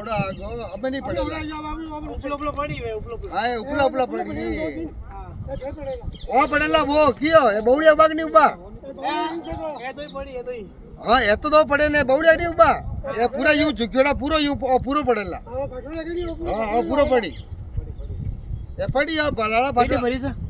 બોડા આગો અમે નહીં પડેલા હા એ ઉપલા પડી ઓ પડેલા બો કયો એ બવડિયા બાગ ની ઉભા હા એ તો પડે ને બવડિયા ની ઉભા એ પૂરા યુ ઝુક્યોડા પૂરો પડેલા હા પૂરો પડી એ પડી આ ભલાળા ફાટી